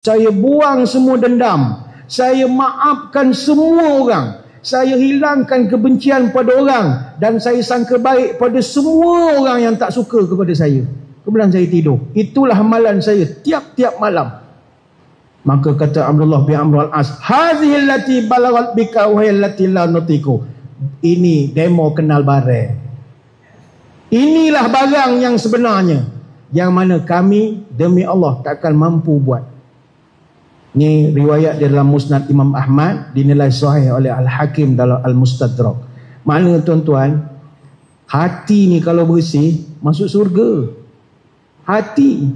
Saya buang semua dendam. Saya maafkan semua orang. Saya hilangkan kebencian pada orang. Dan saya sangka baik pada semua orang yang tak suka kepada saya. Kemudian saya tidur. Itulah amalan saya tiap-tiap malam. Maka kata Abdullah bin Amr al-As, "Hadhihi allati balaghat bika wa hiya allati la nutiku." Ini demo kenal barang. Inilah barang yang sebenarnya, yang mana kami demi Allah takkan mampu buat. Ini riwayat di dalam Musnad Imam Ahmad, dinilai sahih oleh Al-Hakim dalam Al-Mustadrak. Maknanya tuan-tuan, hati ni kalau bersih masuk surga. Hati,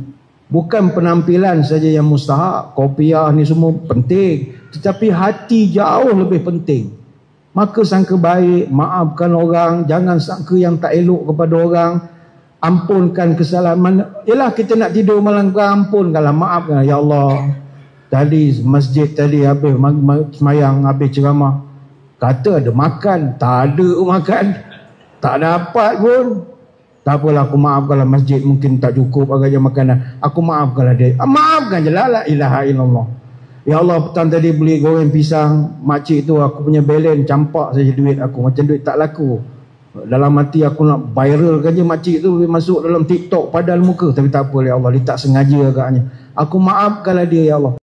bukan penampilan saja yang mustahak. Kopiah ni semua penting, tetapi hati jauh lebih penting. Maka sangka baik, maafkan orang, jangan sangka yang tak elok kepada orang, ampunkan kesalahan. Yalah, kita nak tidur malam, ampunkanlah, maafkan. Ya Allah, tadi masjid tadi habis semayang, habis ceramah, kata ada makan, tak ada makan, tak dapat pun. Tak apalah, aku maafkanlah, masjid mungkin tak cukup agaknya makanan, aku maafkanlah dia. Maafkan je lah, la ilaha illallah. Ya Allah, petang tadi beli goreng pisang, makcik tu aku punya balance campak saja duit aku, macam duit tak laku. Dalam hati aku nak viralkan je makcik tu, masuk dalam TikTok padahal muka. Tapi tak apa, ya Allah, dia tak sengaja agaknya. Aku maafkanlah dia, ya Allah.